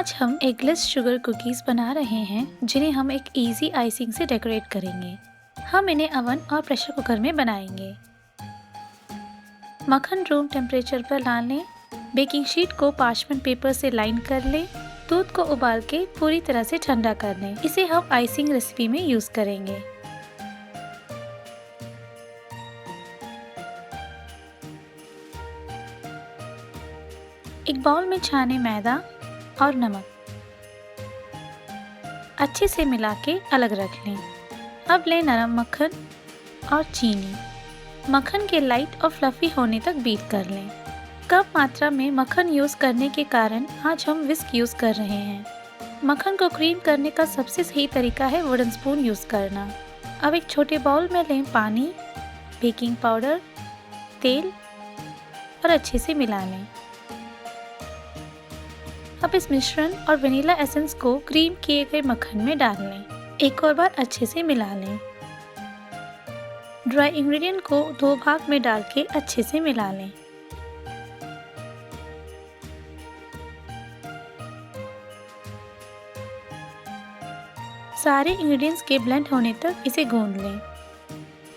आज हम eggless sugar cookies बना रहे हैं जिन्हें हम एक इजी आइसिंग से डेकोरेट करेंगे। हम इन्हें ओवन और प्रेशर कुकर में बनाएंगे। मक्खन रूम टेम्परेचर पर ला लें। बेकिंग शीट को पार्चमेंट पेपर से लाइन कर लें। दूध को उबाल के पूरी तरह से ठंडा कर लें। इसे हम आइसिंग रेसिपी में यूज़ करेंगे। एक बाउल में छाने मैदा और नमक अच्छे से मिला के अलग रख लें। अब लें नरम मक्खन और चीनी। मक्खन के लाइट और फ्लफी होने तक बीट कर लें। कम मात्रा में मक्खन यूज़ करने के कारण आज हम विस्क यूज़ कर रहे हैं। मक्खन को क्रीम करने का सबसे सही तरीका है वुडन स्पून यूज़ करना। अब एक छोटे बाउल में लें पानी, बेकिंग पाउडर, तेल और अच्छे से मिला लें। अब इस मिश्रण और वनीला एसेंस को क्रीम किए गए मक्खन में डाल लें। एक और बार अच्छे से मिला लें। ड्राई इंग्रेडिएंट को 2 भाग में डाल के अच्छे से मिला लें। सारे इंग्रेडिएंट्स के ब्लेंड होने तक इसे गूंद लें।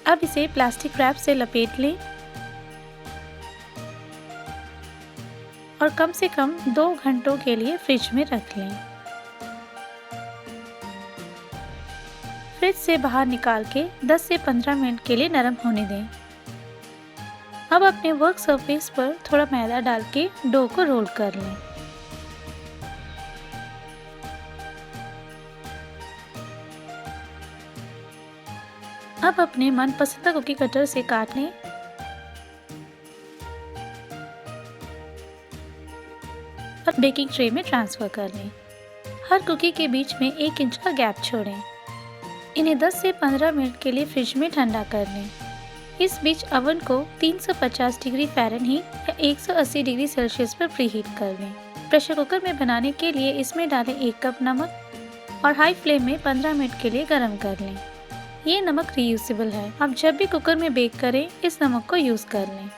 अब इसे प्लास्टिक रैप से लपेट लें और कम से कम 2 घंटों के लिए फ्रिज में रख लें। फ्रिज से बाहर निकाल के 10 से 15 मिनट के लिए नरम होने दें। अब अपने वर्क सरफेस पर थोड़ा मैदा डाल के डो को रोल कर लें। अब अपने मनपसंद कुकी कटर से काट लें और बेकिंग ट्रे में ट्रांसफ़र कर लें। हर कुकी के बीच में 1 इंच का गैप छोड़ें। इन्हें 10 से 15 मिनट के लिए फ्रिज में ठंडा कर लें। इस बीच ओवन को 350 डिग्री फ़ारेनहीट या 180 डिग्री सेल्सियस पर प्रीहीट कर लें। प्रेशर कुकर में बनाने के लिए इसमें डालें 1 कप नमक और हाई फ्लेम में 15 मिनट के लिए गर्म कर लें। ये नमक रीयूजेबल है। आप जब भी कुकर में बेक करें इस नमक को यूज़ कर लें।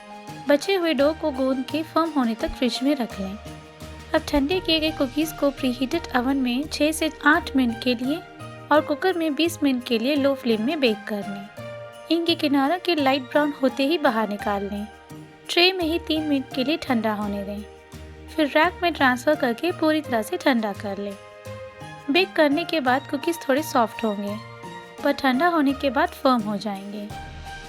बचे हुए डो को गूंद के फर्म होने तक फ्रिज में रख लें। अब ठंडे किए गए कुकीज़ को प्रीहीटेड ओवन में 6 से 8 मिनट के लिए और कुकर में 20 मिनट के लिए लो फ्लेम में बेक कर लें। इनके किनारों के लाइट ब्राउन होते ही बाहर निकाल लें। ट्रे में ही 3 मिनट के लिए ठंडा होने दें। फिर रैक में ट्रांसफ़र करके पूरी तरह से ठंडा कर लें। बेक करने के बाद कुकीज़ थोड़े सॉफ्ट होंगे पर ठंडा होने के बाद फर्म हो जाएंगे।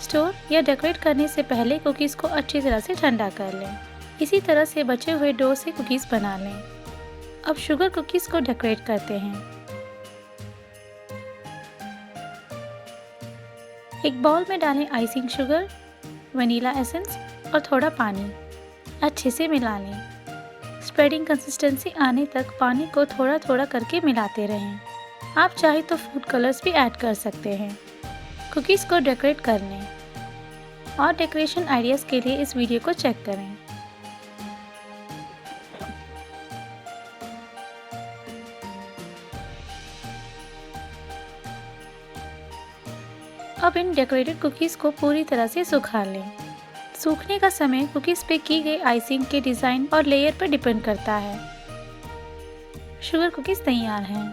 स्टोर या डेकोरेट करने से पहले कुकीज़ को अच्छी तरह से ठंडा कर लें। इसी तरह से बचे हुए डो से कुकीज़ बना लें। अब शुगर कुकीज़ को डेकोरेट करते हैं। एक बाउल में डालें आइसिंग शुगर, वनीला एसेंस और थोड़ा पानी। अच्छे से मिला लें। स्प्रेडिंग कंसिस्टेंसी आने तक पानी को थोड़ा थोड़ा करके मिलाते रहें। आप चाहे तो फूड कलर्स भी ऐड कर सकते हैं। कुकीज़ को डेकोरेट कर लें और डेकोरेशन आइडियाज़ के लिए इस वीडियो को चेक करें। अब इन डेकोरेटेड कुकीज़ को पूरी तरह से सुखा लें। सूखने का समय कुकीज़ पे की गई आइसिंग के डिज़ाइन और लेयर पर डिपेंड करता है। शुगर कुकीज़ तैयार हैं।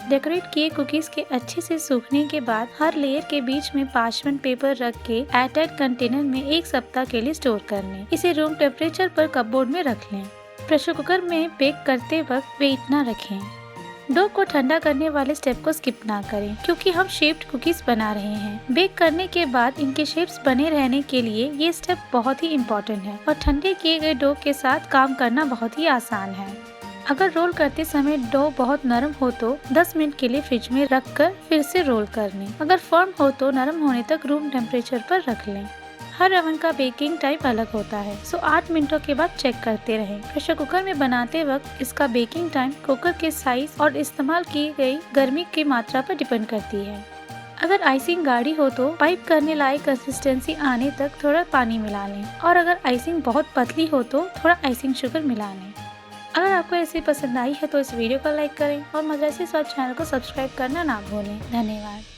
डेकोरेट किए कुकीज़ के अच्छे से सूखने के बाद हर लेयर के बीच में पार्चमेंट पेपर रख के एयरटाइट कंटेनर में 1 सप्ताह के लिए स्टोर कर लें। इसे रूम टेम्परेचर पर कपबोर्ड में रख लें। प्रेशर कुकर में बेक करते वक्त वेट ना रखें। डो को ठंडा करने वाले स्टेप को स्किप ना करें क्योंकि हम शेप्ड कुकीज़ बना रहे हैं। बेक करने के बाद इनके शेप्स बने रहने के लिए ये स्टेप बहुत ही इम्पोर्टेंट है और ठंडे किए गए डो के साथ काम करना बहुत ही आसान है। अगर रोल करते समय डो बहुत नरम हो तो 10 मिनट के लिए फ्रिज में रख कर फिर से रोल कर लें। अगर फर्म हो तो नरम होने तक रूम टेम्परेचर पर रख लें। हर ओवन का बेकिंग टाइम अलग होता है, सो 8 मिनटों के बाद चेक करते रहें। प्रेशर कुकर में बनाते वक्त इसका बेकिंग टाइम कुकर के साइज और इस्तेमाल की गई गर्मी की मात्रा पर डिपेंड करती है। अगर आइसिंग गाढ़ी हो तो पाइप करने लायक कंसिस्टेंसी आने तक थोड़ा पानी मिला लें और अगर आइसिंग बहुत पतली हो तो थोड़ा आइसिंग शुगर मिला लें। अगर आपको ऐसी पसंद आई है तो इस वीडियो को लाइक करें और मज़े से स्वाद चैनल को सब्सक्राइब करना ना भूलें। धन्यवाद।